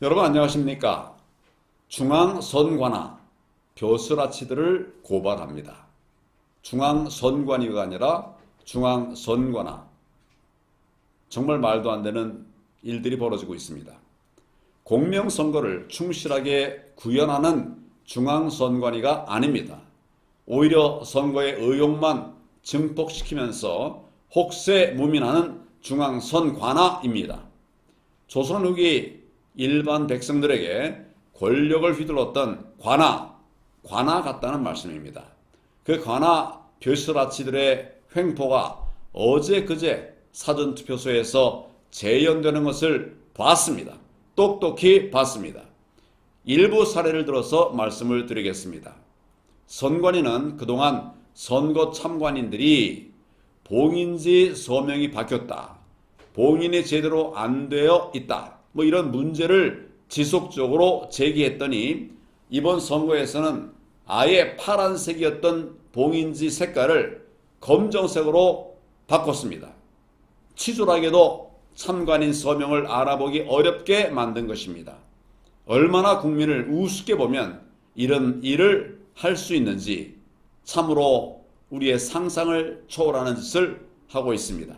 여러분 안녕하십니까? 중앙선관위 벼슬아치들을 고발합니다. 중앙선관위가 아니라 중앙선관위. 정말 말도 안 되는 일들이 벌어지고 있습니다. 공명선거를 충실하게 구현하는 중앙선관위가 아닙니다. 오히려 선거의 의욕만 증폭시키면서 혹세무민하는 중앙선관위입니다. 조선 후기 일반 백성들에게 권력을 휘둘렀던 관아 같다는 말씀입니다. 그 관아 벼슬아치들의 횡포가 어제 그제 사전투표소에서 재연되는 것을 봤습니다. 똑똑히 봤습니다. 일부 사례를 들어서 말씀을 드리겠습니다. 선관위는 그동안 선거 참관인들이 봉인지 서명이 바뀌었다, 봉인이 제대로 안 되어 있다, 이런 문제를 지속적으로 제기했더니 이번 선거에서는 아예 파란색이었던 봉인지 색깔을 검정색으로 바꿨습니다. 치졸하게도 참관인 서명을 알아보기 어렵게 만든 것입니다. 얼마나 국민을 우습게 보면 이런 일을 할 수 있는지 참으로 우리의 상상을 초월하는 짓을 하고 있습니다.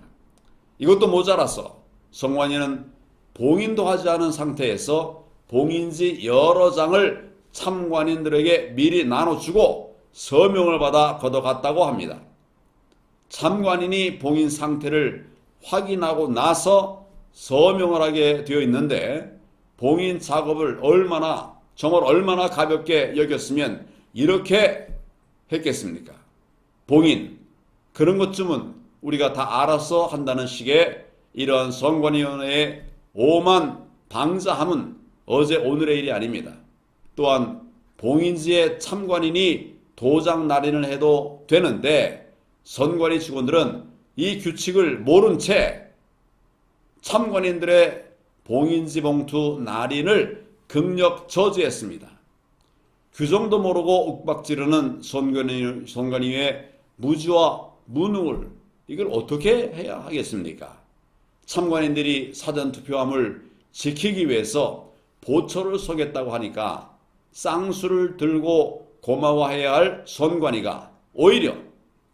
이것도 모자라서 선관위는 봉인도 하지 않은 상태에서 봉인지 여러 장을 참관인들에게 미리 나눠주고 서명을 받아 걷어갔다고 합니다. 참관인이 봉인 상태를 확인하고 나서 서명을 하게 되어 있는데 봉인 작업을 정말 얼마나 가볍게 여겼으면 이렇게 했겠습니까? 봉인, 그런 것쯤은 우리가 다 알아서 한다는 식의 이러한 선관위원회의 오만 방자함은 어제 오늘의 일이 아닙니다. 또한 봉인지에 참관인이 도장 날인을 해도 되는데 선관위 직원들은 이 규칙을 모른 채 참관인들의 봉인지 봉투 날인을 극력 저지했습니다. 규정도 모르고 윽박지르는 선관위의 무지와 무능을 이걸 어떻게 해야 하겠습니까? 참관인들이 사전투표함을 지키기 위해서 보초를 서겠다고 하니까 쌍수를 들고 고마워해야 할 선관위가 오히려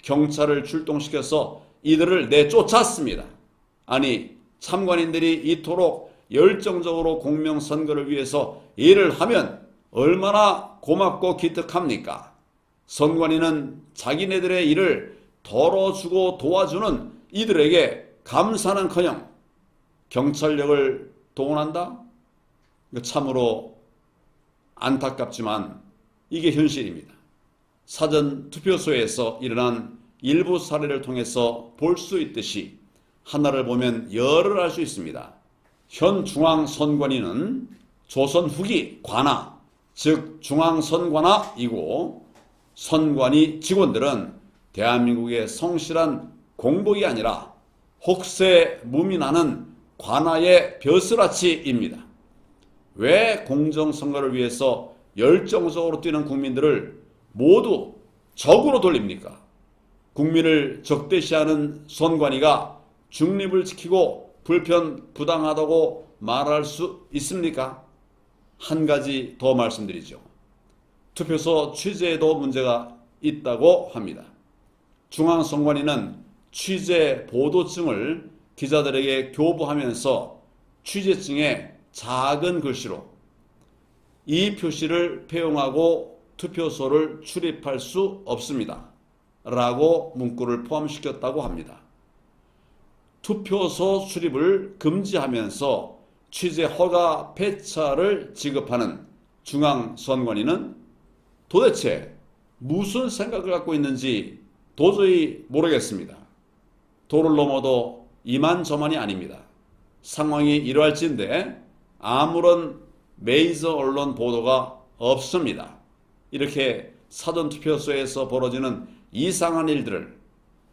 경찰을 출동시켜서 이들을 내쫓았습니다. 아니, 참관인들이 이토록 열정적으로 공명선거를 위해서 일을 하면 얼마나 고맙고 기특합니까? 선관위는 자기네들의 일을 덜어주고 도와주는 이들에게 감사는커녕 경찰력을 동원한다? 참으로 안타깝지만 이게 현실입니다. 사전투표소에서 일어난 일부 사례를 통해서 볼 수 있듯이 하나를 보면 열을 알 수 있습니다. 현 중앙선관위는 조선 후기 관아, 즉 중앙선관위이고 선관위 직원들은 대한민국의 성실한 공복이 아니라 혹세무민하는 관아의 벼슬아치입니다. 왜 공정선거를 위해서 열정적으로 뛰는 국민들을 모두 적으로 돌립니까? 국민을 적대시하는 선관위가 중립을 지키고 불편부당하다고 말할 수 있습니까? 한 가지 더 말씀드리죠. 투표소 취재에도 문제가 있다고 합니다. 중앙선관위는 취재 보도증을 기자들에게 교부하면서 취재증에 작은 글씨로 이 표시를 폐용하고 투표소를 출입할 수 없습니다 라고 문구를 포함시켰다고 합니다. 투표소 출입을 금지하면서 취재 허가 폐차를 지급하는 중앙선관위는 도대체 무슨 생각을 갖고 있는지 도저히 모르겠습니다. 도를 넘어도 이만저만이 아닙니다. 상황이 이러할진데 아무런 메이저 언론 보도가 없습니다. 이렇게 사전투표소에서 벌어지는 이상한 일들을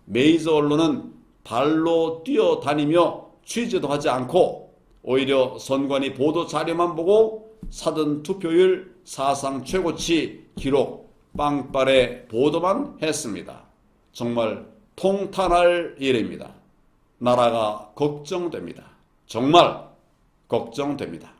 메이저 언론은 발로 뛰어다니며 취재도 하지 않고 오히려 선관위 보도 자료만 보고 사전투표율 사상 최고치 기록 빵빠레 보도만 했습니다. 정말 통탄할 일입니다. 나라가 걱정됩니다. 정말 걱정됩니다.